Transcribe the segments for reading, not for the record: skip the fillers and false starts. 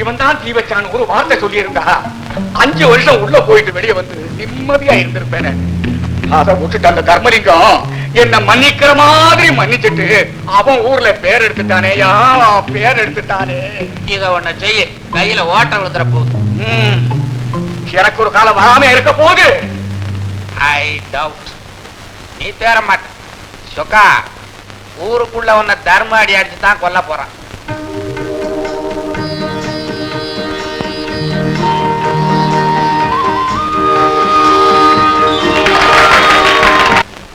இவன் தான் தீ வச்சான் ஒரு வார்த்தை சொல்லி இருந்தா 5 வருஷம் உள்ள போயிட்டு வெளியே வந்து நிம்மதியா இருந்திருப்பேன். அத விட்டுட்டு அந்த தர்மலிங்கம் என்ன மன்னிக்கிற மாதிரி மன்னிச்சுட்டு அவன் ஊர்ல பேர் எடுத்துட்டானேயா, பேர் எடுத்துட்டானே. இத ஒண்ண செய்ய, கையில ஓட்ட விழுந்துற போகுது. எனக்கு ஒரு காலம் வராம இருக்க போகுது. ஐ டவுட் நீ தேர மாட்ட. சொக்கா, ஊருக்குள்ள உன்னை தர்ம அடி அடிச்சு தான் கொல்ல போறான்.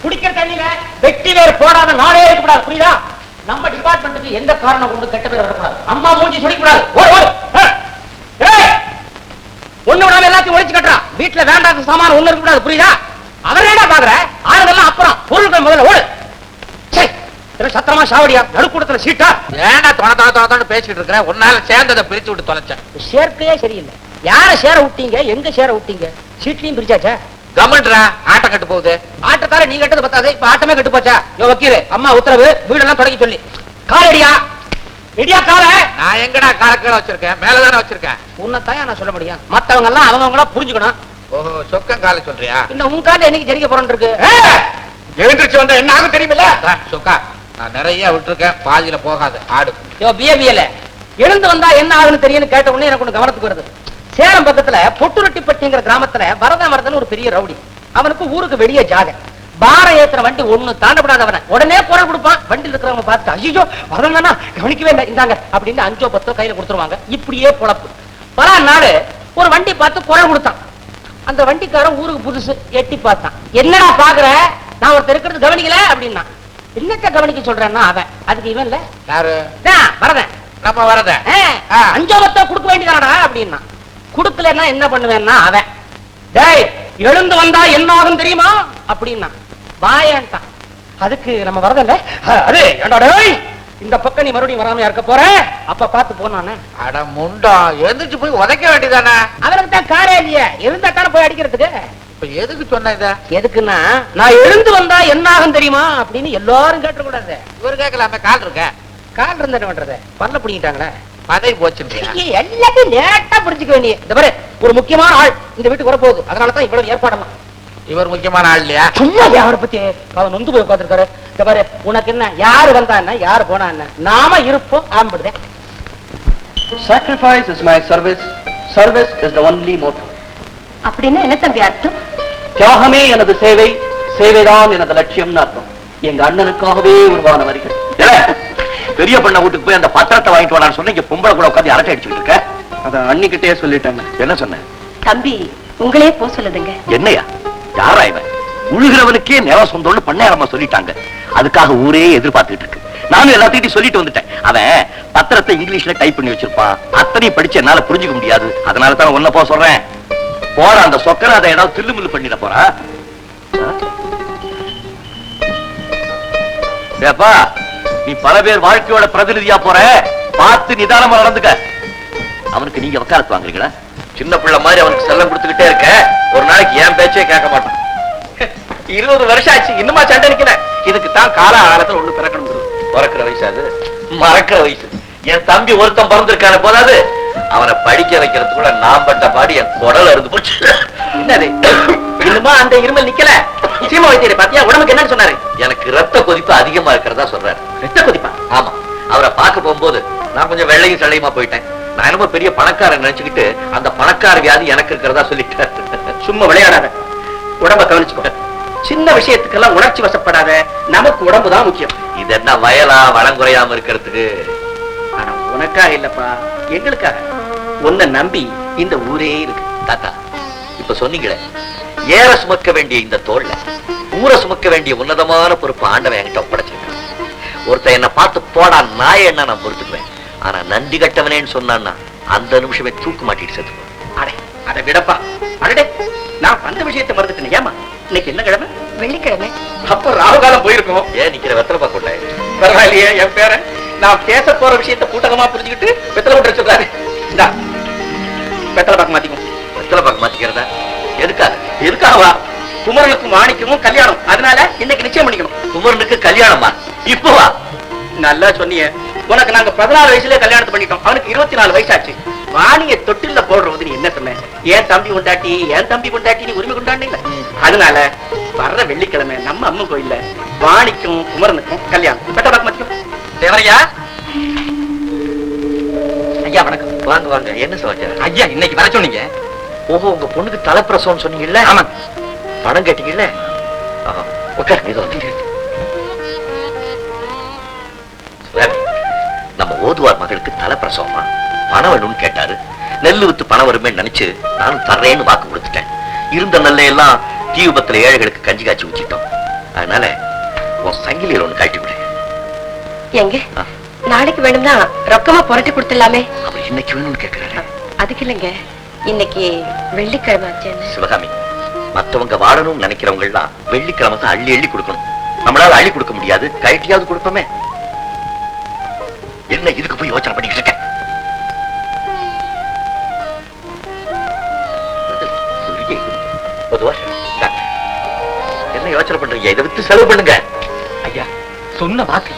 குடிக்கிற தண்ணியில வெட்டி வேறு போடாத நாளே இருக்கக்கூடாது, புரியுதா? நம்ம டிபார்ட்மெண்ட்டுக்கு எந்த காரணம் கொண்டு கெட்ட பேர் வரக்கூடாது. அம்மா மூஞ்சி சொல்லிக்கூடாது. ஒண்ணு விடாம எல்லாத்தையும் ஒழிச்சு கட்டுறான். வீட்டுல வேண்டாத சாமான ஒண்ணு இருக்கக்கூடாது, புரியுதா? அவர் என்ன பாக்குற ஆளுங்கெல்லாம் அப்புறம் பொருள்கள் முதல்ல ஓடு. சத்திரமா சாவடியா நடுக்கூடத்துல சீட்டா ஏன்டா தொண பேசிட்டு இருக்கிற? உன்னால சேர்ந்ததை பிரிச்சு விட்டு தொலைச்சேன். சேர்க்கையே சரியில்லை. யார சேர விட்டீங்க, எங்க சேர விட்டீங்க? சீட்லயும் பிரிச்சாச்சா? கமெண்ட்ரா, ஆட்டம் கட்டு போகுது. ஆட்டக்கார நீ கட்டது பத்தாது, இப்ப ஆட்டமே கட்டு போச்சா? யோ வக்கீல், அம்மா உத்தரவு, வீடெல்லாம் தொடங்கி சொல்லி காலடியா ரெடியா கால. நான் எங்கடா கால கீழே வச்சிருக்கேன்? மேலதானே வச்சிருக்கேன். உன்னத்தாயா நான் சொல்ல முடியும். மத்தவங்க எல்லாம் அவங்கவங்களா புரிஞ்சுக்கணும். ஓஹோ, சொக்கம் கால சொல்றியா? இன்னும் உன் கால என்னைக்கு ஜெரிக்க போறோன்னு இருக்கு. எழுந்திருச்சு வந்தா என்ன ஆகும் தெரியுமில்ல? சொக்கா, நான் நிறைய விட்டுருக்கேன், பாதியில போகாது ஆடு. யோ பிஏபிஎல், எழுந்து வந்தா என்ன ஆகுன்னு தெரியும்னு கேட்ட உடனே எனக்கு ஒண்ணு கவனத்துக்கு வருது. சேலம் பக்கத்துல பொட்டுரட்டிப்பட்டிங்கிற கிராமத்துல வரதன் ஒரு பெரிய ரவுடி. அவனுக்கு ஊருக்கு வெளியே ஜாக பாரம் ஏத்துற வண்டி ஒண்ணு தாண்டப்படாதவன உடனே குரல் கொடுப்பான். வண்டியில் இருக்கிறவங்க பார்த்து ஐயோ வரதனா கவனிக்கவே இல்லை, இந்தாங்க அப்படின்னு 5 or 10 கையில கொடுத்துருவாங்க. இப்படியே பொழப்பு. பல நாள் ஒரு வண்டி பார்த்து குரல் கொடுத்தான். அந்த வண்டிக்காரன் ஊருக்கு புதுசு, எட்டி பார்த்தான். என்னடா பாக்குற, நான் ஒருத்தர் இருக்கிறது கவனிக்கல அப்படின்னா. என்னத்த கவனிக்க சொல்றேன்னா அவன், அதுக்கு இவன் இல்ல யாரு? வரதன். நம்ம வரதன் 5 or 10 கொடுக்க வேண்டியதானடா அப்படின்னா. குடுக்கலன்னா என்ன பண்ணுவேன்னா அவன், டேய் எழுந்து வந்தா என்ன ஆகும் தெரியுமா அப்படின்னா. வாயான்ட்டான். அதுக்கு நம்ம வரதல்ல, அது ஏண்டா டேய் இந்த பக்கம் நீ மறுபடியும் வராம இருக்க போற, அப்ப பார்த்து போனானே. அட முண்டா, எந்திரிச்சு போய் உதைக்க வேண்டியதானே? அவனுக்கு தான் காரே இல்லையே, இருந்தா தானே போய் அடிக்கிறதுக்கு. இப்ப எதுக்கு சொன்ன இத? எதுக்குன்னா நான் எழுந்து வந்தா என்ன ஆகும் தெரியுமா அப்படின்னு எல்லாரும் கேட்ட கூடாது. இவரு கேட்கலாமே, கால் இருக்க. கால் இருந்தா என்ன பண்றது? பல்ல பிடிக்கிட்டாங்களே, பதவி போச்சுன்றியா? எல்லாத்தையும் லேட்டா புரிஞ்சுக்க வேண்டிய. இந்த பாரு, ஒரு முக்கியமான ஆள் இந்த வீட்டுக்கு வரப்போகுது, அதனாலதான் இவ்வளவு ஏற்பாடலாம். இவர் முக்கியமான ஆள் இல்லையா? சும்மா அவரை பத்தி அவன் நொந்து போய் உட்காந்துருக்காரு. இந்த பாரு, உனக்கு என்ன, யாரு வந்தா என்ன, யாரு போனா என்ன, நாம இருப்போம் ஆரம்பிடுதேன். Sacrifice is my service. Service is the only motto. அப்படின்னா என்ன தம்பி அர்த்தம்? தியாகமே எனது சேவை, சேவைதான் எனது லட்சியம்னு அர்த்தம். எங்க அண்ணனுக்காகவே உருவான வரிகள். பெரிய பண்ண வீட்டுக்கு போய் அந்த பத்திரத்தை வாங்கிட்டு வரான்னு சொன்ன, இங்க பொம்பளை கூட உட்காந்து அரட்டை அடிச்சுட்டு இருக்க. அத அன்னிக்கிட்டே சொல்லிட்டாங்க. என்ன சொன்ன? தம்பி உங்களே போ சொல்லுதுங்க. என்னையா? யாரா இவன்? உழுகிறவனுக்கே நேரம் சொந்தம்னு பண்ணையாரமா சொல்லிட்டாங்க. அதுக்காக ஊரே எதிர்பார்த்துட்டு இருக்கு. நானும் எல்லாத்தையும் சொல்லிட்டு வந்துட்டேன். அவன் பத்திரத்தை இங்கிலீஷ்ல டைப் பண்ணி வச்சிருப்பான். அத்தனையும் படிச்சு என்னால புரிஞ்சுக்க முடியாது. அதனால தான் ஒன்ன போக சொல்றேன். போற அந்த சொக்கனை அதை ஏதாவது தில்லுமுள்ளு பண்ணிட போறா. ஏப்பா, நீ பல பேர் வாழ்க்கையோட பிரதிநிதியா போற, பார்த்து நிதானமா நடந்துக்க. அவனுக்கு நீங்க வக்காலத்து வாங்குறீங்களா? சின்ன பிள்ளை மாதிரி அவனுக்கு செல்லம் கொடுத்துக்கிட்டே இருக்க. ஒரு நாளைக்கு என் பேச்சே கேட்க மாட்டான். 20 வருஷம் ஆச்சு, இன்னுமா சண்டை நிக்கல. இதுக்கு தான் கால காலத்துல ஒண்ணு பிறக்கணும். பிறக்கிற வயசு அது, மறக்கிற வயசு. என் தம்பி ஒருத்தன் பிறந்திருக்கான போதாது, அவனை படிக்க வைக்கிறது கூட நான் பட்ட பாடி என் குடல் அறுந்து போச்சு. என்னது இன்னுமா அந்த இருமல் நிக்கல? சீமா வைத்தியரை பாத்தியா, உடம்புக்கு என்னன்னு சொன்னாரு? எனக்கு ரத்த கொதிப்பு அதிகமா இருக்கிறதா சொல்றாரு. ரத்த கொதிப்பா? ஆமா, அவரை பார்க்க போகும்போது நான் கொஞ்சம் வெள்ளையும் சளையுமா போயிட்டேன். நான் என்னமோ பெரிய பணக்காரன் நினைச்சுக்கிட்டு அந்த பணக்கார வியாதி எனக்கு இருக்கிறதா சொல்லிட்டார். சும்மா விளையாடாத, உடம்ப கவனிச்சுக்கோ. சின்ன விஷயத்துக்கெல்லாம் உணர்ச்சி வசப்படாத, நமக்கு உடம்பு தான் முக்கியம். இது என்ன வயலா வளங்குறையாம இருக்கிறதுக்கு? ஆனா உனக்காக இல்லப்பா, எங்களுக்காக. உன்னை நம்பி இந்த ஊரே இருக்கு. தாத்தா, இப்ப சொன்னீங்களே, ஏற சுமக்க வேண்டிய இந்த தோல்ல ஊரை சுமக்க வேண்டிய உன்னதமான பொறுப்பு ஆண்டவன் என்கிட்ட ஒப்படைச்சிருக்கான். ஒருத்தன் என்ன பார்த்து போடா நாய என்ன நான் பொறுத்துக்குவேன். ஆனா நன்றி கட்டவனேன்னு சொன்னான்னா அந்த நிமிஷமே தூக்கு மாட்டிட்டு செத்து. அடே அதை விடப்பா. அடடே, நான் வந்த விஷயத்தை மறந்துட்டேன். ஏமா இன்னைக்கு என்ன கிழமை? வெள்ளிக்கிழமை. அப்ப ராகுகாலம் போயிருக்கோம். ஏன் நிக்கிற வெத்தலை பாக்க? பரவாயில்லையே, என் பேர நான் பேச போற விஷயத்தை கூட்டகமா புரிஞ்சுக்கிட்டு வெத்தலை போட்டு சொல்றாரு. இந்தா வெத்தலை பாக்க மாத்திக்கும். வெத்தலை பாக்க மாத்திக்கிறதா? எதுக்காக? எதுக்காகவா? குமரனுக்கும் வாணிக்கும் கல்யாணம், அதனால இன்னைக்கு நிச்சயம் பண்ணிக்கணும். குமரனுக்கு கல்யாணமா? இப்பவா? நல்லா சொன்னீங்க. உனக்கு நாங்க 14 வயசுலயே கல்யாணத்தை பண்ணிட்டோம். அவனுக்கு 24 வயசாச்சு. வாணிய தொட்டில போடுறது நீ என்ன சொன்ன? என் தம்பி கொண்டாட்டி நீ உரிமை கொண்டாடுனீங்க. அதனால வர்ற வெள்ளிக்கிழமை நம்ம அம்மன் கோயில்ல வாணிக்கும் குமரனுக்கும் கல்யாணம். பெட்ட பார்க்க மாட்டோம். தேவரையா ஐயா வணக்கம். வாங்க வாங்க. என்ன சமாச்சாரம்? ஐயா இன்னைக்கு வர சொன்னீங்க. ஓஹோ, உங்க பொண்ணுக்கு தலைப்பிரசவம் சொன்னீங்கல்ல? ஆமா. பணம் கேட்டீங்கல்ல? உட்காருங்க. நம்ம ஓதுவார் மகளுக்கு தலைப்பிரசவமா பணம் வேணும்னு கேட்டாரு. நெல்லு வித்து பணம் வருமே நினைச்சு நானும் தர்றேன்னு வாக்கு கொடுத்துட்டேன். இருந்த நெல்லை எல்லாம் தீ விபத்துல ஏழைகளுக்கு கஞ்சி காய்ச்சி ஊற்றிட்டோம். அதனால உன் சங்கிலியில் ஒண்ணு காட்டி விடு. எங்க நாளைக்கு வேணும்னா ரொக்கமா புரட்டி கொடுத்துடலாமே. அவர் இன்னைக்கு வேணும்னு கேட்கிறாரு. அதுக்கு இல்லைங்க, இன்னைக்கு வெள்ளிக்கிழமை ஆச்சு. சிவகாமி, மத்தவங்க வாழணும்னு நினைக்கிறவங்க எல்லாம் வெள்ளிக்கிழமை தான் அள்ளி அள்ளி கொடுக்கணும். நம்மளால அள்ளி கொடுக்க முடியாது, கழட்டியாவது கொடுப்போமே. என்ன இதுக்கு போய் யோசனை பண்ணிக்கிட்டு இருக்கேன்? என்ன யோசனை பண்றீங்க? இதை வித்து செலவு பண்ணுங்க. ஐயா சொன்ன வாக்கு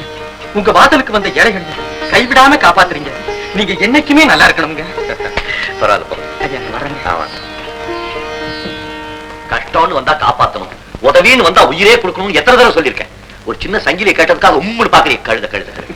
உங்க வாசலுக்கு வந்த ஏழைகள் கைவிடாம காப்பாத்துறீங்க. நீங்க என்னைக்குமே நல்லா இருக்கணுங்க. பரவாயில்ல. ஐயா வரேன். ஆமா, கஷ்டம்னு வந்தா காப்பாத்தணும், உதவின்னு வந்தா உயிரே கொடுக்கணும்னு எத்தனை தடவை சொல்லியிருக்கேன். ஒரு சின்ன சங்கிலியை கேட்டதுக்காக உம்முன்னு பாக்குறீங்க. கழுத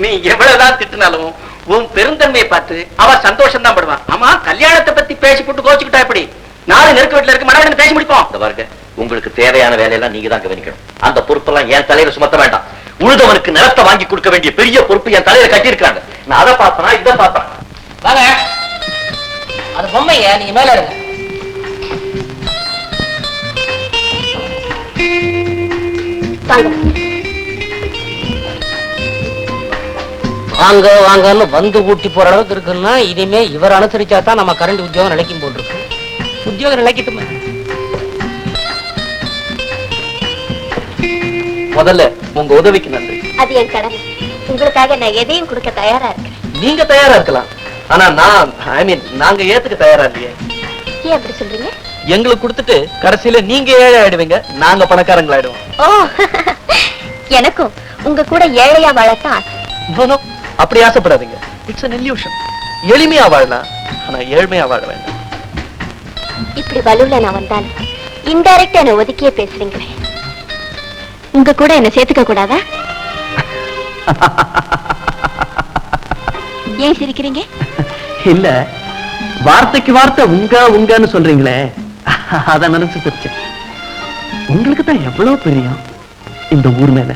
நீ எவ்வளவுதான் திட்டினாலும் உன் பெருந்தன்மையை பார்த்து அவ சந்தோஷம் தான் படுவான். ஆமா, கல்யாணத்தை பத்தி பேசி போட்டு கோச்சுக்கிட்டா எப்படி? நாளை நெருக்க வீட்டுல இருக்கு, மனவன் பேசி முடிப்போம். இந்த பாருங்க, உங்களுக்கு தேவையான வேலையெல்லாம் நீங்க தான் கவனிக்கணும். அந்த பொறுப்பெல்லாம் என் தலையில சுமத்த வேண்டாம். உழுதவனுக்கு நிலத்தை வாங்கி கொடுக்க வேண்டிய பெரிய பொறுப்பு என் தலையில கட்டி இருக்காங்க. நான் அதை பார்த்தனா இதை பார்த்தேன். வாங்க, அது பொம்மைய நீங்க மேல இருங்க. வாங்க வாங்கன்னு வந்து கூட்டி போற அளவுக்கு இருக்குன்னா இனிமே இவர் அனுசரிச்சா தான் நம்ம கரண்ட் உத்தியோகம் நிலைக்கும் போட்டிருக்கு. உத்தியோகம் நிலைக்கட்டுமே. முதல்ல உங்க உதவிக்கு நன்றி. அது என் கடமை. உங்களுக்காக நான் எதையும் கொடுக்க தயாரா இருக்கேன். நீங்க தயாரா இருக்கலாம், ஆனா நாங்க ஏத்துக்க தயாரா இல்லையே. ஏன் அப்படி சொல்றீங்க? எங்களுக்கு கொடுத்துட்டு கடைசியில நீங்க ஏழை ஆயிடுவீங்க, நாங்க பணக்காரங்களாயிடுவோம். ஓ, எனக்கும் உங்க கூட ஏழையா வாழத்தான் ஆசை. அப்படி ஆசைப்படாதீங்க. It's an illusion. எளிமையா வாழலாம், ஆனா ஏழ்மையா வாழ வேண்டாம். இப்படி வலுல நான் வந்தாலும் இன்டைரக்டா என்ன ஒதுக்கியே பேசுறீங்களே. உங்க கூட என்ன சேர்த்துக்க கூடாதா? ஏன் சிரிக்கிறீங்க? இல்ல, வார்த்தைக்கு வார்த்தை உங்கன்னு சொல்றீங்களே, அத நினைச்சு சிரிச்சேன். உங்களுக்கு தான் எவ்வளவு பிரியம் இந்த ஊர் மேல.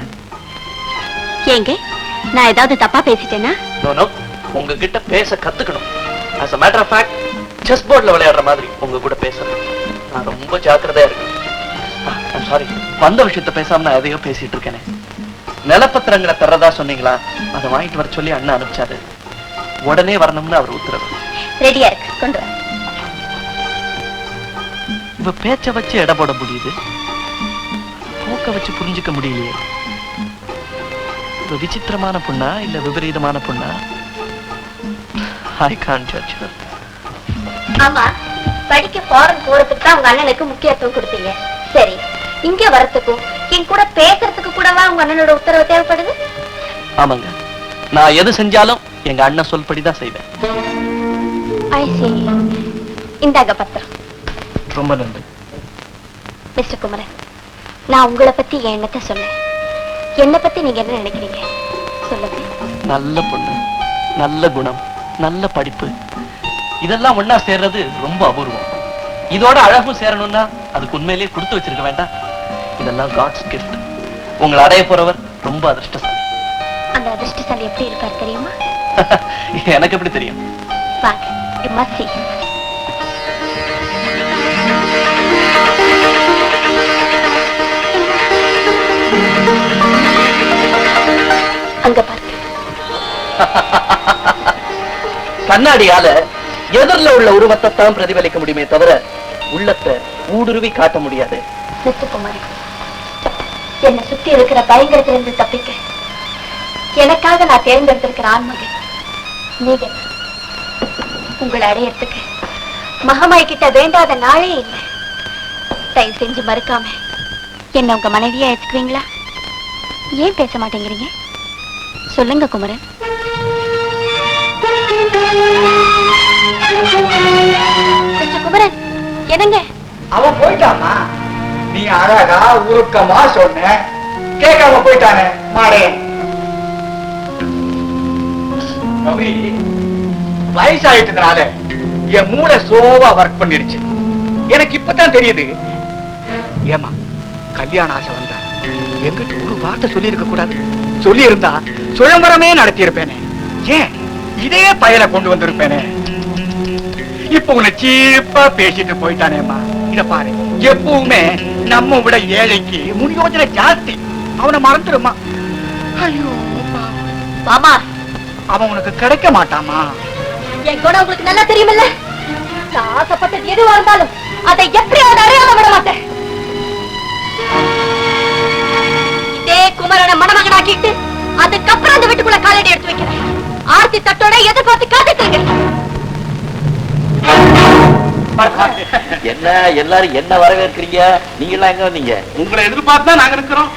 ஏங்க, நான் ஏதாவது தப்பா பேசிட்டேனா? உங்ககிட்ட பேச கத்துக்கணும். as a matter of fact, chess போர்ட்ல விளையாடுற மாதிரி உங்க கூட பேசணும். நான் ரொம்ப ஜாக்கிரதையா இருக்கேன். சாரி, வந்த விஷயத்த பேசாம நான் எதையோ பேசிட்டு இருக்கேனே. நிலப்பத்திரங்களை தர்றதா சொன்னீங்களா? அதை வாங்கிட்டு வர சொல்லி அண்ணன் அனுப்பிச்சாரு. உடனே வரணும்னு அவர் உத்தரவு. ரெடியா இருக்கு, கொண்டு வர. இவ பேச்ச வச்சு எடை போட முடியுது, போக்க வச்சு புரிஞ்சுக்க முடியலையே. ஒரு விசித்திரமான பொண்ணா இல்ல விபரீதமான பொண்ணா? I can't judge her. ஆமா, படிக்க ஃபாரின் போறதுக்கு தான் உங்க அண்ணனுக்கு முக்கியத்துவம் கொடுத்தீங்க. சரி, இங்க வரத்துக்கும் என் கூட பேசுறதுக்கு கூடவா உங்க அண்ணனோட உத்தரவு தேவைப்படுது? ஆமாங்க, நான் எது செஞ்சாலும் எங்க அண்ணன் சொல்படிதான் செய்வேன். I see. இந்தாங்க பத்திரம். ரொம்ப நன்றி. மிஸ்டர் குமரன், நான் உங்களை பத்தி என் எண்ணத்தை சொன்னேன். என்னை பத்தி நீங்க என்ன நினைக்கிறீங்க சொல்லுங்க. நல்ல பொண்ணு, நல்ல குணம், நல்ல படிப்பு, இதெல்லாம் ஒன்னா சேர்றது ரொம்ப அபூர்வம். இதோட அழகும் சேரணும்னா அதுக்கு உண்மையிலேயே கொடுத்து வச்சிருக்க வேண்டாம். இதெல்லாம் காட்ஸ் கிஃப்ட். உங்களை அடைய போறவர் ரொம்ப அதிர்ஷ்டசாலி. அந்த அதிர்ஷ்டசாலி எப்படி இருப்பார் தெரியுமா? எனக்கு எப்படி தெரியும்? வாங்க, you must see. அங்க பாருங்க. கண்ணாடியால எதிரில உள்ள உருவத்தை தான் பிரதிபலிக்க முடியுமே தவிர உள்ளத்தை ஊடுருவி காட்ட முடியாது. மிஸ்டர் குமாரன், என்னை சுத்தி இருக்கிற பயங்கரத்திலிருந்து தப்பிக்க எனக்காக நான் தேர்ந்தெடுத்திருக்கிற ஆண்மகன் நீங்க. உங்களை அடையறதுக்கு மகமாய் கிட்ட வேண்டாத நாளே இல்லை. தயவு செஞ்சு மறுக்காம என்ன உங்க மனைவியா ஏத்துக்குவீங்களா? ஏன் பேச மாட்டேங்கிறீங்க? சொல்லுங்க குமரன். என்னங்க? அவன் போயிட்டாமா. நீ அழகா உருக்கமா சொன்ன, கேட்காம போயிட்டானே மாடே. கௌரி, வயசாயிட்டதுனால என் மூளை சோவா ஒர்க் பண்ணிடுச்சு. எனக்கு இப்பதான் தெரியுது. ஏமா கல்யாண ஆசை வந்தா எங்கிட்ட ஒரு வார்த்தை சொல்லி இருக்க கூடாது. சொல்லி இருந்தா சுயம்பரமே நடத்தி இருப்பேனே. ஏன் இதே பயல கொண்டு வந்திருப்பேனே. இப்ப உன்னை சீப்பா பேசிட்டு போயிட்டானேம்மா. இத பாரு, எப்பவுமே நம்ம விட ஏழைக்கு முன்யோஜனை ஜாஸ்தி. அவனை மறந்துருமா. ஐயோ மாமா, அவன் உனக்கு கிடைக்க மாட்டாமா. என் குணம் உங்களுக்கு நல்லா தெரியுமில்ல. நான் ஆசைப்பட்டது எதுவா இருந்தாலும் அதை எப்படியாவது அடையாளம் விட மாட்டேன். இதே குமரனை மணமகனாக்கிட்டு அதுக்கப்புறம் அந்த வீட்டுக்குள்ள காலடி எடுத்து வைக்கிறேன். ஆர்த்தி தட்டோட எதிர்பார்த்து காத்துக்கங்க. என்ன எல்லாரும் என்ன வரவேற்கிறீங்க? நீங்க எல்லாம் எங்க வந்தீங்க? உங்களை எதிர்பார்த்து தான் நாங்க இருக்கிறோம்.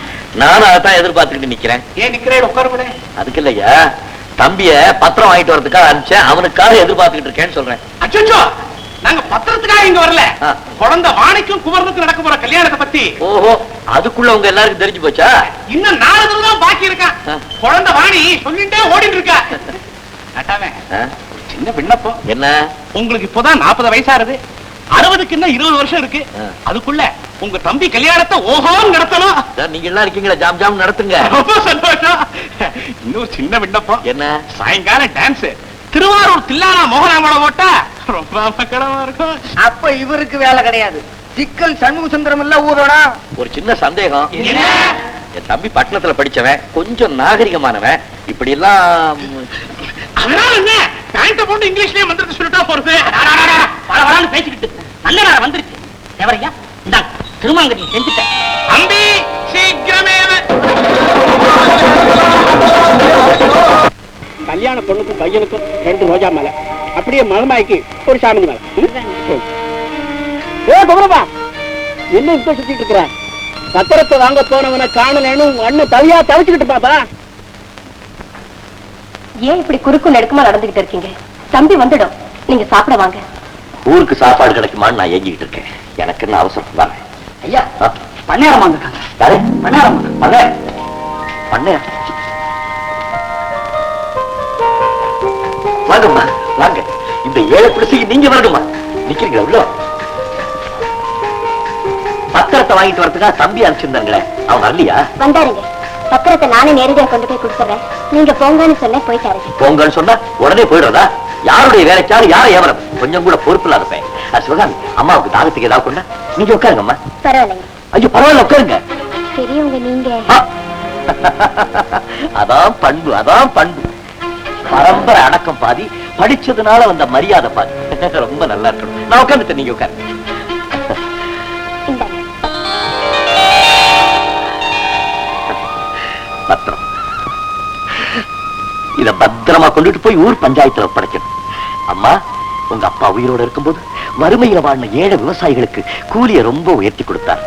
நானும் அதான் எதிர்பார்த்துக்கிட்டு நிக்கிறேன். ஏன் நிக்கிறேன்? உட்காருங்களே. அதுக்கு இல்லையா, தம்பிய பத்திரம் வாங்கிட்டு வரதுக்காக அனுப்பிச்சேன். அவனுக்காக எதிர்பார்த்துக்கிட்டு இருக்கேன்னு சொல்றேன். அச்சோ, நாங்க பத்திரத்துக்காக இங்க வரல. குழந்தை வாணிக்கும் குமரனுக்கும் நடக்க போற கல்யாணத்தை பத்தி. ஓஹோ, அதுக்குள்ள உங்க எல்லாருக்கும் தெரிஞ்சு போச்சா? இன்னும் 4 தான் பாக்கி இருக்கா. குழந்தை வாணி சொல்லிட்டே ஓடிட்டு இருக்கா. நட்டாவே சின்ன விண்ணப்பம். என்ன? உங்களுக்கு இப்போதான் 40 வயசாருது. 60க்கு இன்னும் 20 வருஷம் இருக்கு. அதுக்குள்ள உங்க தம்பி கல்யாணத்தை ஓஹோன்னு நடத்தணும். நீங்க எல்லாம் இருக்கீங்களா? ஜாம் ஜாம் நடத்துங்க. ரொம்ப சந்தோஷம். இன்னொரு சின்ன விண்ணப்பம். என்ன? சாயங்காலம் டான்ஸ் திருவாரூர் தில்லானா மோகனாமோட ஓட்டா ரொம்ப மக்களமா இருக்கும். அப்ப இவருக்கு வேலை கிடையாது. சிக்கல் சண்முக சுந்தரம் இல்ல ஊரோட. ஒரு சின்ன சந்தேகம். என் தம்பி பட்டணத்துல படிச்சவன், கொஞ்சம் நாகரிகமானவன். இப்படி எல்லாம் அதனால என்ன, பேண்ட போட்டு இங்கிலீஷ்லயே மந்திரத்தை சொல்லிட்டா போறது. பரவாயில்ல பேசிக்கிட்டு நல்ல நேரம் வந்துருச்சு. எவரையா இந்த திருமாங்கடி செஞ்சுட்டேன். அம்பி சீக்கிரமே. கல்யாண பொண்ணுக்கும் பையனுக்கும் 2 ரோஜா மாலை, அப்படியே மலமாய்க்கு ஒரு சாமந்தி மாலை. ஏ குமரப்பா, என்ன இப்ப சுத்திட்டு இருக்கிற? பத்திரத்தை வாங்க போனவனை காணலன்னு அண்ணன் தவியா தவிச்சுக்கிட்டு பாப்பா. ஏன் இப்படி குறுக்கு நெடுக்குமா நடந்துகிட்டு இருக்கீங்க? தம்பி வந்துடும், நீங்க சாப்பிட வாங்க. ஊருக்கு சாப்பாடு கிடைக்குமான்னு நான் ஏங்கிட்டு இருக்கேன். எனக்கு என்ன அவசரம் வாங்க. ஐயா பண்ணையாரம் வாங்கிருக்காங்க. யாரு? பண்ணையாரம் பண்ண பண்ண வாங்கம்மா வாங்க. இந்த ஏழை குடிசைக்கு நீங்க வரணுமா? நிக்கிறீங்களா உள்ள? பத்திரத்தை வாங்கிட்டு வரதுக்காக தம்பி அனுப்பிச்சிருந்தாங்களே, அவங்க வரலையா? வந்தாருங்க. பத்திரத்தை நானே நேரடியா கொண்டு போய் கொடுத்துறேன். நீங்க போங்கன்னு சொன்ன போயிட்டாருங்க. போங்கன்னு சொன்னா உடனே போயிடுறதா? யாருடைய வேலைக்காரும் யாரும் ஏவரம் கொஞ்சம் கூட பொறுப்பு இல்லாத பையன். சிவகாமி, அம்மாவுக்கு தாகத்துக்கு ஏதாவது கொண்டா? நீங்க உட்காருங்கம்மா. பரவாயில்லைங்க. ஐயோ பரவாயில்ல, உட்காருங்க. பெரியவங்க நீங்க. அதான் பண்பு, அதான் பண்பு. பரம்பரை அடக்கம் பாதி, படிச்சதுனால வந்த மரியாதை பாதி. ரொம்ப நல்லா இருக்கணும். நான் உட்காந்துட்டேன், நீங்க உட்காரு. பத்திரம் இத பத்திரமா கொண்டுட்டு போய் ஊர் பஞ்சாயத்துல ஒப்படைக்கணும். அம்மா, உங்க அப்பா உயிரோட இருக்கும்போது வறுமையில வாழ்ந்த ஏழை விவசாயிகளுக்கு கூலியை ரொம்ப உயர்த்தி கொடுத்தார்.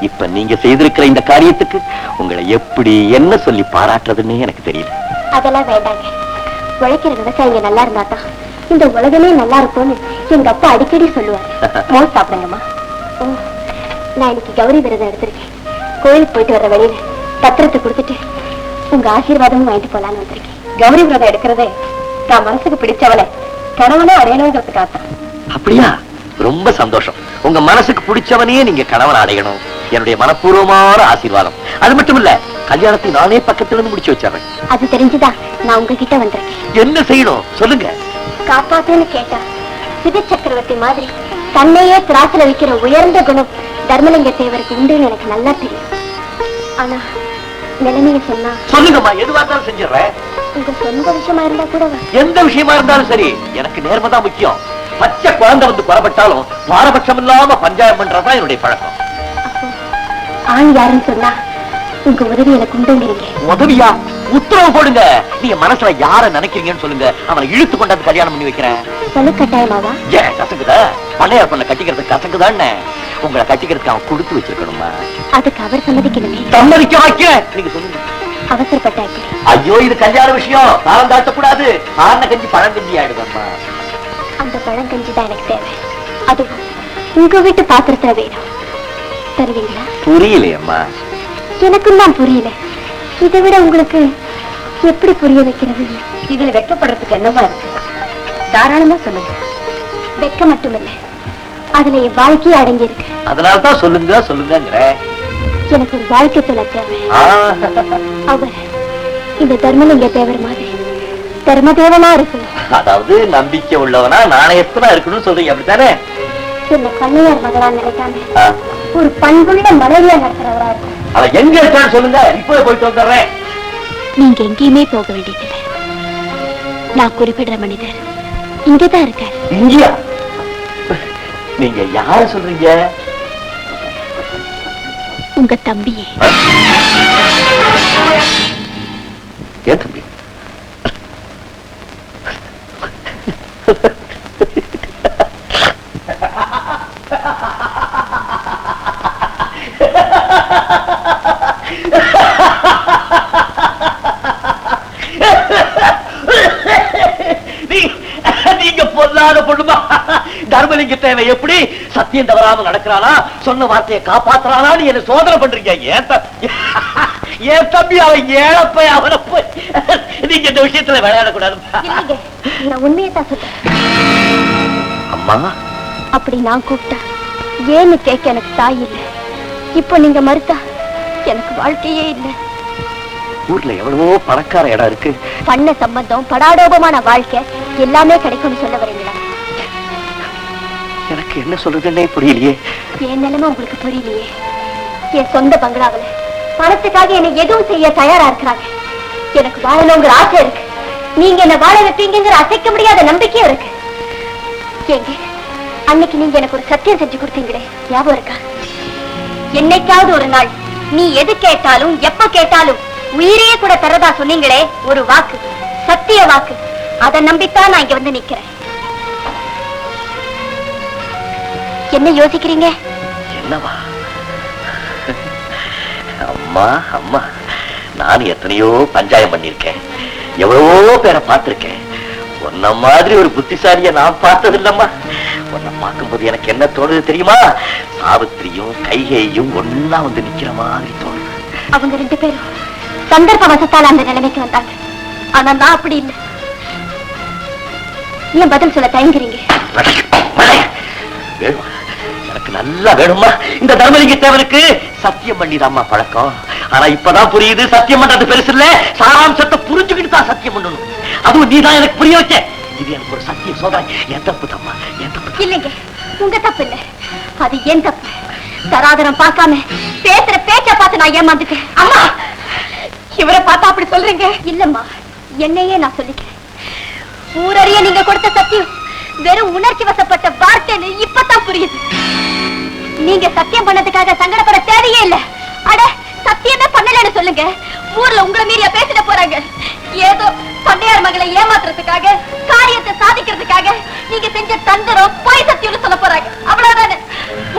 இப்ப நீங்க செய்திருக்கிற இந்த காரியத்துக்கு உங்களை எப்படி என்ன சொல்லி பாராட்டுறதுன்னு எனக்கு தெரியல. அதெல்லாம் வேண்டாங்க. உழைக்கிற விவசாயிங்க நல்லா இருந்தாதான் இந்த உலகமே நல்லா இருக்கும்னு எங்க அப்பா அடிக்கடி சொல்லுவாரு. மோர் சாப்பிடுங்கம்மா. நான் இன்னைக்கு கௌரி விரதம் எடுத்திருக்கேன். கோயிலுக்கு போயிட்டு வர்ற வழியில பத்திரத்தை கொடுத்துட்டு உங்க ஆசீர்வாதமும் வாங்கிட்டு போலான்னு வந்திருக்கேன். கௌரி விரதம் எடுக்கிறதே தான் மனசுக்கு பிடிச்சவளை கணவனே அடையணுங்கிறதுக்காகத்தான். அப்படியா? ரொம்ப சந்தோஷம். உங்க மனசுக்கு பிடிச்சவனே நீங்க கணவன் அடையணும். என்னுடைய மனப்பூர்வமான ஆசீர்வாதம். அது மட்டும் இல்ல, கல்யாணத்தை நானே பக்கத்துல இருந்து முடிச்சு வச்சிடறேன். அது தெரிஞ்சுதான் நான் உங்ககிட்ட வந்திருக்கேன். என்ன செய்யணும் சொல்லுங்க. காப்பாத்துன்னு கேட்டா சிவ சக்கரவர்த்தி மாதிரி தன்னையே திராசுல வைக்கிற உயர்ந்த குணம் தர்மலிங்க தேவருக்கு உண்டுன்னு எனக்கு நல்லா தெரியும். ஆனா நிலைமைய சொன்னா சொல்லுங்கம்மா, எதுவா இருந்தாலும் செஞ்சிடறேன். உங்க சொந்த விஷயமா இருந்தா கூட எந்த விஷயமா இருந்தாலும் சரி, எனக்கு நேர்மை தான் முக்கியம். பச்சை குழந்தை வந்து குறப்பட்டாலும் பாரபட்சம் இல்லாம பஞ்சாயம் பண்றதுதான் என்னுடைய பழக்கம். ஆண் யாருன்னு சொன்னா உங்க உதவி எனக்கு உண்டுங்கிறீங்க. உதவியா? உத்தரவு போடுங்க. நீங்க மனசுல யார நினைக்கிறீங்கன்னு சொல்லுங்க. அவனை இழுத்து கொண்டாந்து கல்யாணம் பண்ணி வைக்கிறேன். சொல்லு கட்டாயமாவா? ஏன் கசக்குதா? பண்ணையார் பண்ண கட்டிக்கிறதுக்கு கசக்குதான்னு உங்களை கட்டிக்கிறதுக்கு அவன் கொடுத்து வச்சிருக்கணுமா? அதுக்கு அவர் சம்மதிக்கணுமே. சம்மதிக்க வைக்க நீங்க சொல்லுங்க. அவசரப்பட்டா எப்படி? ஐயோ, இது கல்யாண விஷயம். காலம் தாழ்த்தக்கூடாது. ஆன கஞ்சி பழங்கஞ்சி ஆயிடுதம்மா. அந்த பழங்கஞ்சி தான் எனக்கு தேவை. அதுவும் உங்க வீட்டு பாத்திரத்துல வேணும். தருவீங்களா? புரியலையம்மா. எனக்கும் தான் புரியல. இதை விட உங்களுக்கு எப்படி புரிய வைக்கிறது? இதுல வெட்கப்படுறதுக்கு என்னமா இருக்கு? தாராளமா சொல்லுங்க. வெட்க மட்டுமில்ல, அதுல என் வாழ்க்கையே அடங்கி இருக்கு. அதனால்தான் சொல்லுங்க சொல்லுங்கிற. எனக்கு ஒரு வாழ்க்கை துணை தேவை. அவர் இந்த தர்மலிங்க தேவர் மாதிரி தர்மதேவனா இருக்கணும். அதாவது நம்பிக்கை உள்ளவனா நாணயத்தனா இருக்கணும்னு சொல்றீங்க, அப்படித்தானே? என்ன கண்ணையார் மகளா நினைக்காம ஒரு பண்புள்ள மனைவியா நடத்துறவரா இருக்கும். அவ எங்க இருக்கான்னு சொல்லுங்க, இப்பவே போயிட்டு வந்துடுறேன். நீங்க எங்கேயுமே போக வேண்டியதில்லை. நான் குறிப்பிடுற மனிதர் இங்கதான் இருக்கார். இங்கயா? நீங்க யார சொல்றீங்க? உங்க தம்பியே. ஏன் தம்பி? நீங்க பொல்லாத பொண்ணுமா? தர்மலிங்க தேவை எப்படி சத்தியம் தவறாம நடக்கிறானா, சொன்ன வார்த்தையை காப்பாத்துறானா, நீ என்ன சோதனை பண்றீங்க? ஏன் தம்பி அவன் ஏழப்ப அவனை போய் நீங்க இந்த விஷயத்துல விளையாடக்கூடாது. நான் உண்மையை தான் சொல்றேன். அம்மா, அப்படி நான் கூப்பிட்டா ஏன்னு கேட்க எனக்கு தாய் இல்லை. இப்போ நீங்க மறுத்தா எனக்கு வாழ்க்கையே இல்லை. ஊர்ல எவ்வளவோ பணக்கார இடம் இருக்கு. பண்ண சம்பந்தம், படாடோபமான வாழ்க்கை எல்லாமே கிடைக்கும்னு சொல்ல வரீங்களா? எனக்கு என்ன சொல்றதுன்னே புரியலையே. என் நிலைமை உங்களுக்கு புரியலையே. என் சொந்த பங்களாவில் பணத்துக்காக என்னை எதுவும் செய்ய தயாரா இருக்கிறாங்க. எனக்கு வாழணுங்கிற ஆசை இருக்கு. நீங்க என்ன வாழ வைப்பீங்கிற அசைக்க முடியாத நம்பிக்கையும் இருக்கு. ஏங்க, அன்னைக்கு நீங்க எனக்கு ஒரு சத்தியம் செஞ்சு கொடுத்தீங்களே, ஞாபகம் இருக்கா? என்னைக்காவது ஒரு நாள் நீ எது கேட்டாலும் எப்ப கேட்டாலும் உயிரையே கூட தரதா சொன்னீங்களே, ஒரு வாக்கு, சத்திய வாக்கு. அதை நம்பித்தான் நான் இங்க வந்து நிக்கிறேன். என்ன யோசிக்கிறீங்க? என்னவா? அம்மா அம்மா, நான் எத்தனையோ பஞ்சாயம் பண்ணிருக்கேன், எவ்வளவோ பேரை பார்த்திருக்கேன். உன்ன மாதிரி ஒரு புத்திசாலிய நான் பார்த்தது இல்லம்மா. உன்னை பார்க்கும்போது எனக்கு என்ன தோணுது தெரியுமா? சாவித்திரியும் கைகையும் ஒன்னா வந்து நிக்கிற மாதிரி தோணுது. அவங்க ரெண்டு பேரும் சந்தர்ப்ப வசத்தால் அந்த நிலைமைக்கு வந்தாங்க. ஆனா நான் அப்படி இல்லை. ஏன் பதில் சொல்ல தயங்குறீங்க? எனக்கு நல்லா வேணுமா? இந்த தர்மலிங்க தேவனுக்கு சத்தியம் பண்ணிதாம்மா பழக்கம். ஆனா இப்பதான் புரியுது, சத்தியம் பண்றது பெருசு இல்ல, சாராம்சத்தை புரிஞ்சுக்கிட்டு தான் சத்தியம் பண்ணணும். அதுவும் நீதான் எனக்கு புரிய வச்ச. இது எனக்கு ஒரு சத்தியம் சோதனை. என் தப்பு தம்மா, என் தப்பு இல்லைங்க. உங்க தப்பு இல்ல, அது என் தப்பு. தராதரம் பார்க்காம பேசுற பேச்ச பார்த்து நான் ஏமாந்துட்டேன். அம்மா, இவரை பார்த்தா அப்படி சொல்றீங்க? இல்லம்மா, என்னையே நான் சொல்லிக்கிறேன். ஊரறிய நீங்க கொடுத்த சத்தியம் வெறும் உணர்ச்சி வசப்பட்ட வார்த்தைன்னு இப்பதான் புரியுது. நீங்க சத்தியம் பண்ணதுக்காக சங்கடப்பட தேவையே இல்ல. அட, சத்தியமே பண்ணலன்னு சொல்லுங்க. ஊர்ல உங்களை மீறியா பேசிட போறாங்க. ஏதோ பண்ணையார் மகளை ஏமாத்துறதுக்காக, காரியத்தை சாதிக்கிறதுக்காக நீங்க செஞ்ச தந்திரம் பொய் சத்தியம்னு சொல்ல போறாங்க. அவ்வளவுதானே.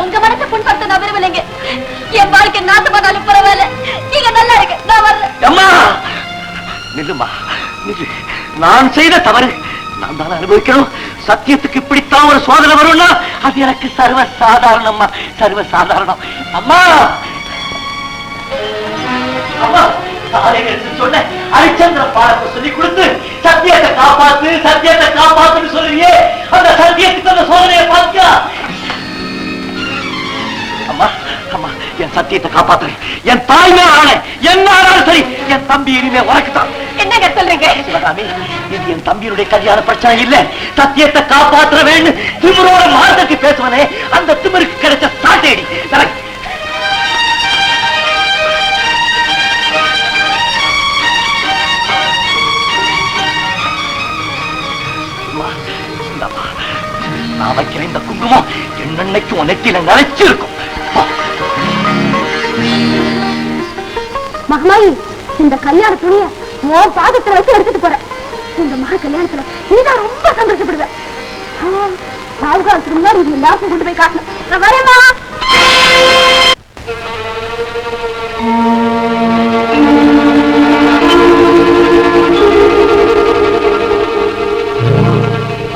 உங்க மனசை புண்படுத்த நான் விரும்பலைங்க. என் வாழ்க்கை நாசமானாலும் பரவாயில்ல, நீங்க நல்லா இருக்கு. நான் வர்றேன். அம்மா நில்லுமா, நில்லு. நான் செய்த தவறு நான் தானே அனுபவிக்கணும். சத்தியத்துக்கு இப்படித்தான் ஒரு சோதனை வரும்னா அது எனக்கு சர்வ சாதாரணம்மா, சர்வ சாதாரணம். அம்மா அம்மா, சொன்ன ஹரிச்சந்திர பாடத்தை சொல்லி கொடுத்து சத்தியத்தை காப்பாத்து, சத்தியத்தை காப்பாத்துன்னு சொல்லுறியே, அந்த சத்தியத்துக்கு அந்த சோதனையை பாத்தியா? அம்மா அம்மா, என் சத்தியத்தை காப்பாத்துறேன். என் தாய்மே ஆளை என்ன ஆனாலும் சரி, என் தம்பி இனிமே உனக்குதான். என்னங்க சொல்றீங்க? சிவகாமி, இது என் தம்பியுடைய கல்யாண பிரச்சனை இல்ல. சத்தியத்தை காப்பாற்ற வேண்டும் திமிரோட மார்த்தக்கு பேசுவனே, அந்த திமிருக்கு கிடைச்ச சாட்டேடி. நான் வைக்கிறேன் இந்த குங்குமம் என்னன்னைக்கு உனத்தில நினைச்சிருக்கும். மகமாயி, இந்த கல்யாண துணிய உன் பாதத்துல வச்சு எடுத்துட்டு போறேன். இந்த மக கல்யாணத்துல நீதான் ரொம்ப சந்தோஷப்படுவேன். பாதுகாலத்துக்கு முன்னாடி இது எல்லாருக்கும் கொண்டு போய் காட்டணும். நான் வரேம்மா.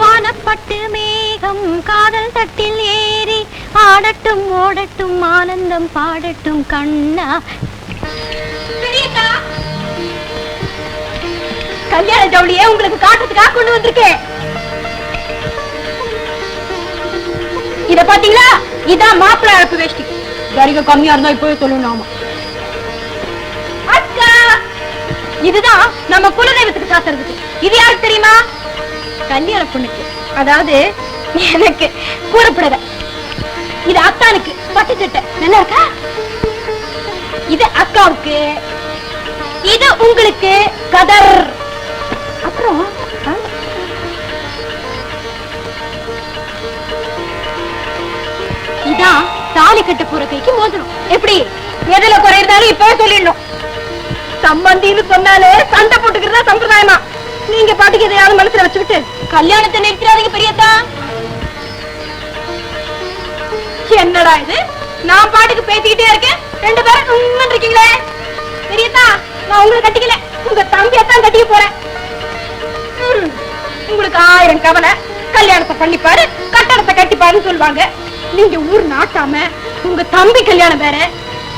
வானப்பட்டு மேகம் காதல் தட்டில் ஏறி ஆடட்டும் ஓடட்டும் ஆனந்தம் பாடட்டும் கண்ணா. கல்யாண ஜவுளியே உங்களுக்கு காட்டுறதுக்காக கொண்டு வந்திருக்கேன். இத பாத்தீங்களா, இதான் மாப்பிள்ளை அழப்பு வேஷ்டி. வரிக கம்மியா இருந்தா இப்பவே சொல்லணும். அக்கா, இதுதான் நம்ம குலதெய்வத்துக்கு சாத்துறதுக்கு. இது யாருக்கு தெரியுமா? கல்யாண பொண்ணுக்கு, அதாவது எனக்கு கூறப்படாத. இது அத்தானுக்கு பட்டு சட்டை. நல்லா இருக்கா? இது அக்காவுக்கு, இது உங்களுக்கு கதர். அப்புறம் இதான் தாலி கட்ட போற கைக்கு மோதிரம். எப்படி எதுல குறையிருந்தாலும் இப்பவே சொல்லிடணும். சம்பந்தின்னு சொன்னாலே சண்டை போட்டுக்கிறதா சம்பிரதாயமா. நீங்க பாட்டுக்கு எதையாவது மனசுல வச்சுக்கிட்டு கல்யாணத்தை நிறுத்திடாதீங்க பெரியத்தா. என்னடா இது, நான் பாட்டுக்கு பேசிக்கிட்டே இருக்கேன், ரெண்டு பேரும் இருக்கீங்களே. பெரியத்தா, நான் உங்களை கட்டிக்கல, உங்க தம்பியத்தான் கட்டிக்க போறேன். உங்களுக்கு 1000 கவலை. கல்யாணத்தை பண்ணிப்பாரு, கட்டடத்தை கட்டிப்பாருன்னு சொல்லுவாங்க. நீங்க ஊர் நாட்டாம உங்க தம்பி கல்யாணம் வேற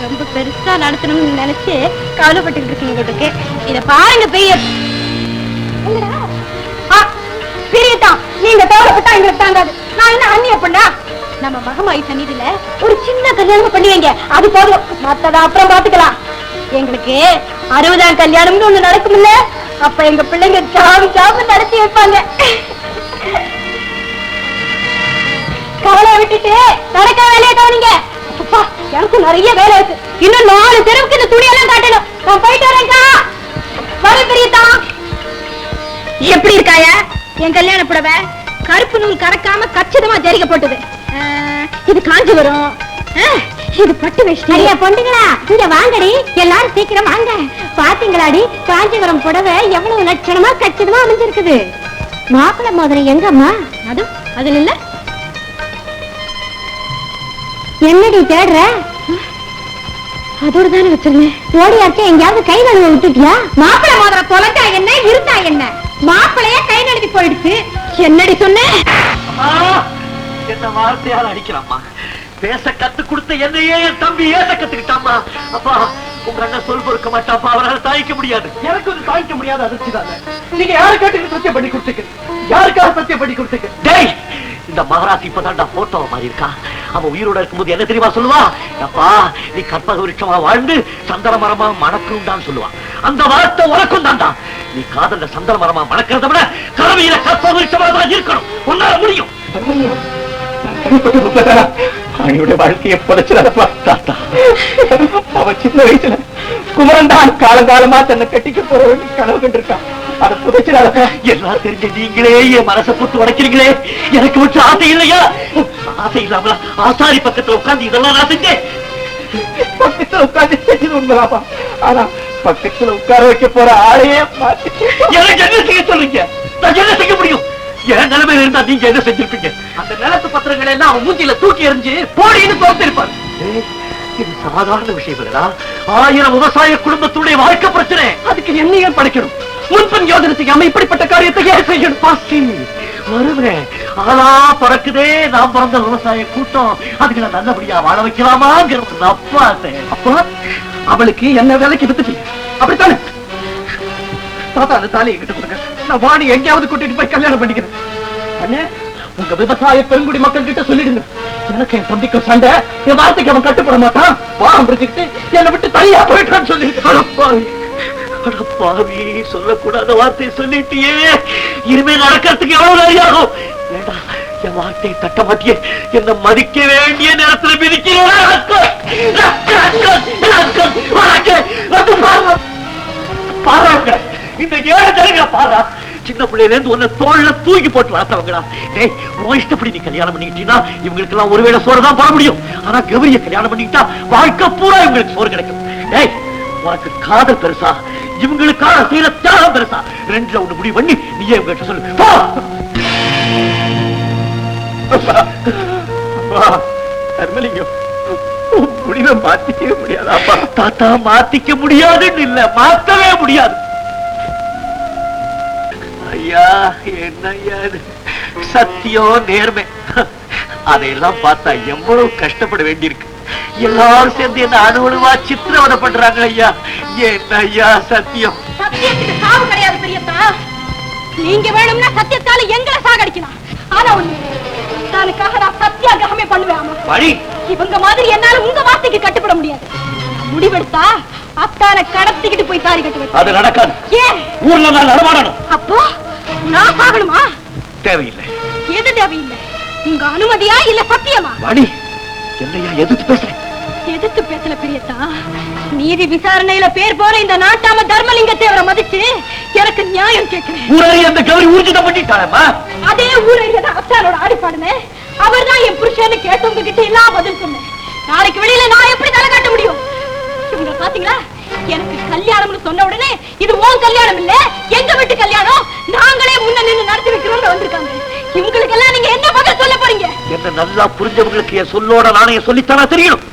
ரொம்ப பெருசா நடத்தணும்னு நினைச்சு கவலைப்பட்டு இருக்கீங்க. இத பாருங்க பெரியதா, நீங்க கவலைப்பட்டா எங்களுக்கு தாங்காது. நான் என்ன அண்ணிய பண்ணா? நம்ம மகமாயி சன்னிதியில ஒரு சின்ன கல்யாணம் பண்ணி வைங்க, அது போதும். மத்தத அப்புறம் பாத்துக்கலாம். எங்களுக்கு 60ஆம் கல்யாணம்னு ஒண்ணு நடக்கும்ல, அப்ப எங்க பிள்ளைங்க ஜாபு நடத்தி வைப்பாங்க. கவலை விட்டுட்டு நடக்க வேலையை கவனிங்க. எனக்கும் நிறைய வேலை இருக்கு. இன்னும் 4 தெருவுக்கு இந்த துணியெல்லாம் காட்டணும். நான் போயிட்டு வரேன்க்கா. வர பெரியதா. எப்படி இருக்காய என் கல்யாண புடவை? கருப்பு நூல் கறக்காம கச்சிதமா ஜரிக்கப்பட்டது. இது காஞ்சி வரும். இது பட்டு வேஷ்டி. ஐயா பொண்டுங்களா, இங்க வாங்கடி, எல்லாரும் சீக்கிரம் வாங்க. பாத்தீங்களாடி, காஞ்சிபுரம் புடவை எவ்வளவு லட்சணமா கச்சிதமா அமைஞ்சிருக்குது. மாப்பிள்ளை மோதிரம் எங்கம்மா? அதுல இல்ல. என்னடி தேடுற? அதோட தானே வச்சிருந்தேன். ஓடியாச்சு, எங்கயாவது கை நழுவ விட்டுட்டியா? மாப்பிள்ளை மோதிரம் தொலைஞ்சா என்ன, இருந்தா என்ன? மாப்பிள்ளைய கை நழுவி போயிடுச்சு. என்னடி சொன்ன? என்ன வார்த்தையால் அடிக்கிறாம்மா. பேச கத்து கொடுத்த என்னையே என் தம்பி ஏச கத்துக்கிட்டாமா. அப்பா, உங்க அண்ணன் சொல் பொறுக்க மாட்டாப்பா, அவரால் தாய்க்க முடியாது. எனக்கு ஒரு தாய்க்க முடியாது அதிர்ச்சி தானே. நீங்க யாரு கேட்டு சத்தியம் பண்ணி கொடுத்துக்க? யாருக்காக சத்தியம் பண்ணி கொடுத்துக்க? டேய், இந்த மகாராசி இப்பதான்டா போட்டோ மாதிரி இருக்கா. அவன் உயிரோட இருக்கும்போது என்ன தெரியுமா சொல்லுவா? அப்பா, நீ கற்பக விருட்சமா வாழ்ந்து சந்தன மரமா மணக்கும் தான் சொல்லுவான். அந்த வார்த்தை உனக்கும் தான்டா. நீ காதல்ல சந்தன மரமா மணக்கிறத விட கரவையில கற்பக விருட்சமா தான் இருக்கணும். உன்னால முடியும். அவனுடைய வாழ்க்கையை புதைச்சிடாதப்பா தாத்தா. அவன் சின்ன வயசுல குமரன் தான் காலங்காலமா தன்னை கட்டிக்க போற கனவு கண்டிருக்கான். அதை புதைச்சிடாதப்பா. எல்லாம் தெரிஞ்ச நீங்களே என் மனசை போட்டு உடைக்கிறீங்களே. எனக்கு மட்டும் ஆசை இல்லையா? ஆசை இல்லாமல ஆசாரி பக்கத்துல உட்கார்ந்து இதெல்லாம் நான் செஞ்சேன். பக்கத்துல உட்கார்ந்து செஞ்சது உண்மைதாப்பா. ஆனா பக்கத்துல உட்கார வைக்க போற ஆளையே மாத்தி எனக்கு என்ன செய்ய சொல்றீங்க? நான் என்ன செய்ய முடியும்? என் நிலைமையில இருந்தா நீங்க என்ன செஞ்சிருப்பீங்க? அந்த நிலத்து பத்திரங்களை எல்லாம் அவன் மூஞ்சில தூக்கி எறிஞ்சு போடின்னு தோத்திருப்பாரு. இது சாதாரண விஷயம் இல்லடா. 1000 விவசாய குடும்பத்துடைய வாழ்க்கை பிரச்சனை. அதுக்கு என்னையும் படிக்கணும். முன்பன் யோஜனை செய்யாம இப்படிப்பட்ட காரியத்தை ஏன் செய்யணும்? பாசி வருவேன். ஆனா பறக்குதே நாம் பிறந்த விவசாய கூட்டம். அதுக்கு நான் நல்லபடியா வாழ வைக்கலாமாங்கிற ஒரு அப்பா. அப்பா, அவளுக்கு என்ன வேலைக்கு வித்துச்சு அப்படித்தானே? தாத்தா, அந்த தாலியை கிட்ட கொடுங்க. நான் வாணி எங்கேயாவது கூட்டிட்டு போய் கல்யாணம் பண்ணிக்கிறேன். அண்ணே, உங்க விவசாய பெருங்குடி மக்கள் கிட்ட சொல்லிடுங்க, எனக்கு என் தம்பிக்கும் சண்டை, என் வார்த்தைக்கு அவன் கட்டுப்பட மாட்டான், வாரம் பிடிச்சிட்டு என்னை விட்டு தனியா போயிட்டான்னு சொல்லிட்டு. சொல்லக்கூடாத வார்த்தையை சொல்லிட்டியே. இனிமே நடக்கிறதுக்கு எவ்வளவு நேரம்? வேண்டாம், என் வார்த்தையை தட்ட மாட்டியே. என்ன மதிக்க வேண்டிய நேரத்துல மிதிக்கிறேன். பாருங்க, இந்த 7 ஜனங்களை பாரா. சின்ன பிள்ளையில இருந்து உன்னை தோல்ல தூக்கி போட்டு வளர்த்தவங்களா. டேய், உன் இஷ்டப்படி நீ கல்யாணம் பண்ணிக்கிட்டீங்கன்னா இவங்களுக்கு எல்லாம் ஒருவேளை சோறு தான் போட முடியும். ஆனா கௌரிய கல்யாணம் பண்ணிக்கிட்டா வாழ்க்கை பூரா இவங்களுக்கு சோறு கிடைக்கும். டேய், உனக்கு காதல் பெருசா, இவங்களுக்கான செய்யற தியாகம் பெருசா? 2ல ஒண்ணு முடிவு பண்ணி நீயே இவங்க சொல்லு. தர்மலிங்கம், முடிவை மாத்திக்கவே முடியாதாப்பா? தாத்தா, மாத்திக்க முடியாதுன்னு இல்ல, மாத்தவே முடியாது. ஐயா, என்ன ஐயா இது? சத்தியம் நேர்மை அதையெல்லாம் பார்த்தா எவ்வளவு கஷ்டப்பட வேண்டியிருக்கு. எல்லாரும் சேர்ந்து என்ன அணுவணுவா சித்திரவதை பண்றாங்க ஐயா. என்ன ஐயா சத்தியம்? சத்தியத்துக்கு சாவு கிடையாது பெரியப்பா. நீங்க வேணும்னா சத்தியத்தால எங்களை சாகடிக்கலாம். ஆனா ஒண்ணு, நானுக்காக நான் சத்தியாகிரகமே பண்ணுவேன். வழி இவங்க மாதிரி என்னால உங்க வார்த்தைக்கு கட்டுப்பட முடியாது. முடிவெடுத்தா அத்தான கடத்திக்கிட்டு போய் தாரி கட்டுவேன். அது நடக்காது. ஏன்? ஊர்ல நான் நடமாடணும். அப்போ நான் சாகணுமா? தேவையில்லை. எது தேவையில்லை? உங்க அனுமதியா இல்ல சத்தியமா? வழி என்னையா எதிர்த்து பேசுறேன்? எதிர்த்து பேசல பெரியத்தா. நீதி விசாரணையில பேர் போற இந்த நாட்டாம தர்மலிங்க தேவரை மதிச்சு எனக்கு நியாயம் கேட்கிறேன். ஊரறி அந்த கௌரி ஊர்ஜிதம் பண்ணிட்டாளேம்மா. அதே ஊரறியதான் அத்தானோட ஆடிப்பாடுனே. அவர் தான் என் புருஷன்னு கேட்டவங்க கிட்ட எல்லாம் பதில் சொன்னேன். நாளைக்கு வெளியில நான் எப்படி தலை காட்ட முடியும்? இவங்க பாத்தீங்களா, எனக்கு கல்யாணம்னு சொன்ன உடனே இது உன் கல்யாணம் இல்ல எங்க வீட்டு கல்யாணம், நாங்களே முன்ன நின்று நடத்தி வைக்கிறோம்னு வந்திருக்காங்க. இவங்களுக்கு எல்லாம் நீங்க என்ன பதில் சொல்ல போறீங்க? என்ன நல்லா புரிஞ்சவங்களுக்கு என் சொல்லோட நாணயம் சொல்லித்தானா தெரியணும்.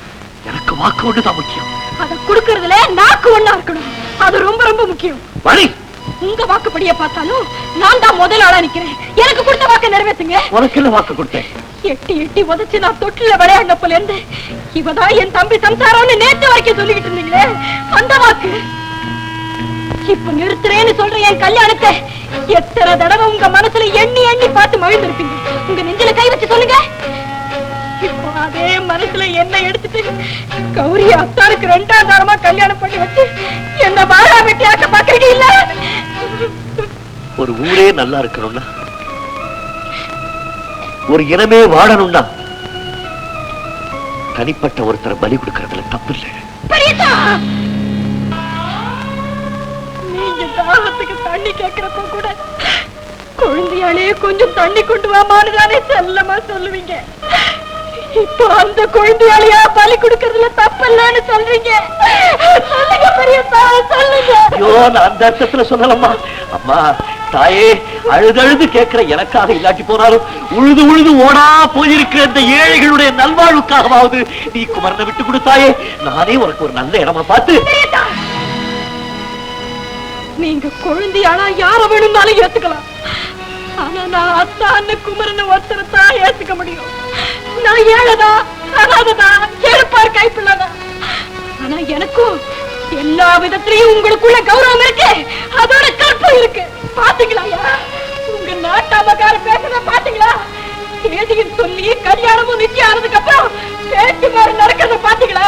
எனக்கு வாக்கு ஒண்ணுதான் முக்கியம். அதை கொடுக்கறதுல நாக்கு ஒண்ணா இருக்கணும். அது ரொம்ப ரொம்ப முக்கியம். வழி உங்க வாக்குப்படியே பார்த்தாலும் நான் தான் முதல் ஆளா நிக்கிறேன். எனக்கு கொடுத்த வாக்கு நிறைவேற்றுங்க. உனக்கு என்ன வாக்கு கொடுத்தேன்? எட்டி எட்டி உதச்சு நான் தொட்டில விளையாடினப்பல இருந்து இவதான் என் தம்பி சம்சாரம்னு நேத்து வரைக்கும் சொல்லிக்கிட்டு இருந்தீங்களே, அந்த வாக்கு இப்ப நிறுத்துறேன்னு சொல்ற என் கல்யாணத்தை எத்தனை தடவை உங்க மனசுல எண்ணி எண்ணி பார்த்து மகிழ்ந்திருப்பீங்க. உங்க நெஞ்சில கை வச்சு சொல்லுங்க. இப்போ அதே மனசுல என்ன எடுத்துட்டு கௌரி அத்தாருக்கு 2ஆம் தாரமா கல்யாணம் பண்ணி வச்சு என்ன பாரா வெட்டியாக்க பாக்குறீங்க இல்ல? ஒரு ஊரே நல்லா இருக்கணும்னா, ஒரு இனமே வாழணும்னா தனிப்பட்ட ஒருத்தரை பலி கொடுக்கறதுல தப்பு இல்லை. நீங்க தாகத்துக்கு தண்ணி கேட்கிறப்ப கூட குழந்தையாலே கொஞ்சம் தண்ணி கொண்டு வாமான்னு தானே செல்லமா சொல்லுவீங்க. இப்போ அந்த குழந்தையாலையா பலி கொடுக்கறதுல தப்பு இல்லன்னு சொல்றீங்க. சொல்லுங்க பெரியப்பா, சொல்லுங்க. ஐயோ, நான் அந்த அர்த்தத்துல சொல்லலம்மா. அம்மா தாயே, அழுதழுது கேட்கிற எனக்காக இல்லாட்டி போனாலும் உழுது உழுது ஓடா போயிருக்கிற இந்த ஏழைகளுடைய நல்வாழ்வுக்காகவாவது நீ குமரனை விட்டு கொடுத்தாயே. நானே உனக்கு ஒரு நல்ல இடமா பார்த்து. நீங்க குழந்தையானா யார வேணும்னாலும் ஏத்துக்கலாம். ஆனா நான் அத்தான்னு குமரனை ஒருத்தரத்தான் ஏத்துக்க முடியும். நான் ஏழதா அனாததா ஏழுப்பார் கைப்பிள்ளதா. ஆனா எனக்கும் எல்லா விதத்திலையும் உங்களுக்குள்ள கௌரவம் இருக்கு, அதோட கற்பம் இருக்கு. பாத்தீங்களா உங்க நாட்டாமக்கார பேசுறத பாத்தீங்களா? தேதியும் சொல்லி கல்யாணமும் நிச்சயம் ஆனதுக்கு அப்புறம் பேச்சு மாதிரி நடக்கிறத பாத்தீங்களா?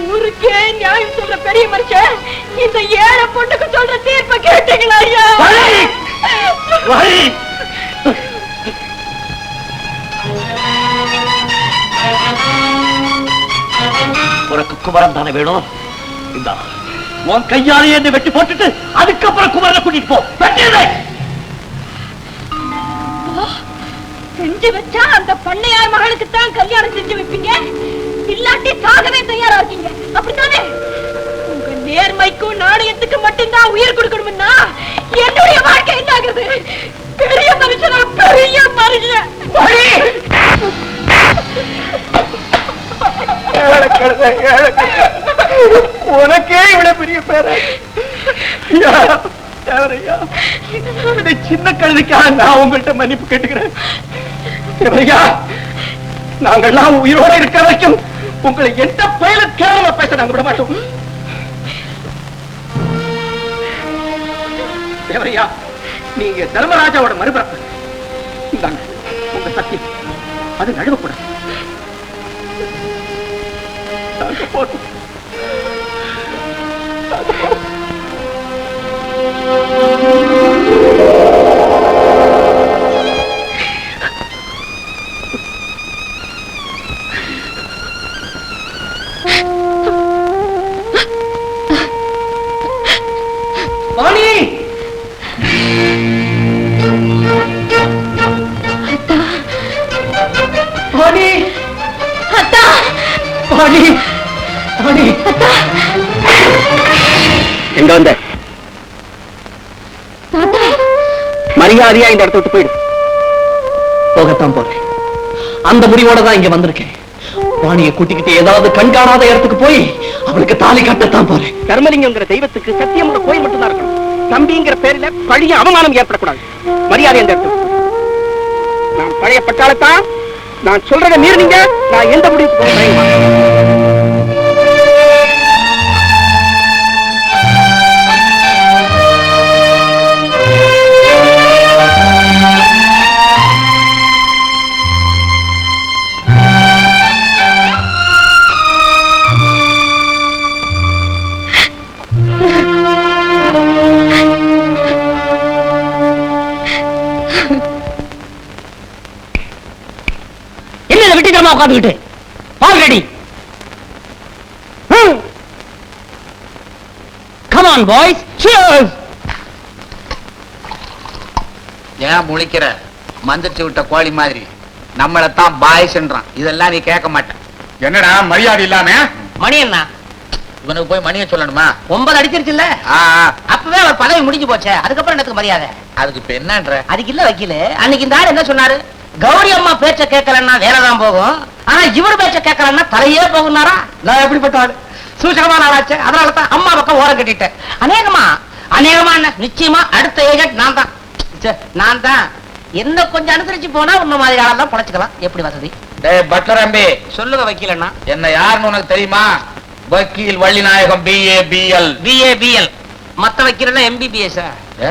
ஊருக்கே நியாயம் சொல்ற பெரிய மனுஷன் இந்த ஏழை பொண்ணுக்கு சொல்ற தீர்ப்பை கேட்டீங்களா ஐயா? உனக்கு குமரன் தானே வேணும்? இந்த உன் கையாலே என்னை வெட்டி போட்டுட்டு அதுக்கப்புறம் குமரனை கூட்டிட்டு போ. செஞ்சு வச்சா அந்த பண்ணையார் மகளுக்கு தான் கல்யாணம் செஞ்சு வைப்பீங்க, இல்லாட்டி சாகவே தயாரா இருக்கீங்க, அப்படித்தானே? உங்க நேர்மைக்கும் நாணயத்துக்கு மட்டும்தான் உயிர் கொடுக்கணும்னா என்னுடைய வாழ்க்கை என்ன ஆகுது? பெரிய மனுஷனா பெரிய மனுஷன். உனக்கே இவ்வளவு பெரிய பேர சின்ன கழுதைக்காக நான் உங்கள்கிட்ட மன்னிப்பு கேட்டுக்கிறேன். நாங்கெல்லாம் உயிரோட இருக்கிற வரைக்கும் உங்களை எந்த பயில கேவலமா பேச நாங்க விட மாட்டோம். தேவரையா, நீங்க தர்மராஜாவோட மறுபிறப்பு. இந்தாங்க உங்க சத்தியம், அது நழுவக்கூடாது. போதும். வாணி, வாணி, அத்தா, வாணி, வாணி, எங்க வந்த? மரியாதையா இந்த இடத்த விட்டு போயிடு. போகத்தான் போறேன். அந்த முடிவோட தான் இங்க வந்திருக்கேன். வாணியை கூட்டிக்கிட்டு ஏதாவது கண்காணாத இடத்துக்கு போய் அவளுக்கு தாலி கட்டத்தான் போறேன். தர்மலிங்கங்கிற தெய்வத்துக்கு சத்தியம்ங்கிற கோயில் மட்டும்தான் இருக்கணும். தம்பிங்கிற பேரில பழைய அவமானம் ஏற்படக்கூடாது. மரியாதை இந்த இடத்துக்கு. நான் பழைய பட்டாளத்தான் நான் சொல்றத மீறினீங்க நான் எந்த முடிவுக்கு போறேன். விட்டுக்காம உட்காந்துக்கிட்டு ball ready. Come on boys, cheers. ஏன் முழிக்கிற? மந்திரிச்சு விட்ட கோழி மாதிரி நம்மளத்தான் பாய்ஸ்ன்றான். இதெல்லாம் நீ கேட்க மாட்டேன். என்னடா மரியாதை இல்லாம? மணி என்ன இவனுக்கு போய் மணியை சொல்லணுமா? 9 அடிச்சிருச்சுல்ல, அப்பவே அவர் பதவி முடிஞ்சு போச்சே, அதுக்கப்புறம் எனக்கு மரியாதை. அதுக்கு இப்ப என்னன்ற? அதுக்கு இல்ல வக்கீல, அன்னைக்கு இந்த ஆள் என்ன சொன்னாரு? கௌரி அம்மா பேச்ச கேட்கலன்னா வேலைதான் போகும், ஆனா இவர் பேச்ச கேட்கலன்னா தலையே போகும்னாரா? நான் எப்படிப்பட்ட ஆளு? சூசகமான ஆளாச்சு. அதனாலதான் அம்மா பக்கம் ஓரம் கட்டிட்டேன். அநேகமா என்ன நிச்சயமா அடுத்த ஏஜென்ட் நான் தான். என்ன கொஞ்சம் அனுசரிச்சு போனா உன்ன மாதிரி ஆளெல்லாம் பொழைச்சுக்கலாம். எப்படி வசதி? டேய் பட்லர் அம்பி, சொல்லுங்க வக்கீலண்ணா. என்ன யாருன்னு உனக்கு தெரியுமா? வக்கீல் வள்ளிநாயகம் BA BL. மத்த வக்கீல் எல்லாம் MBBS.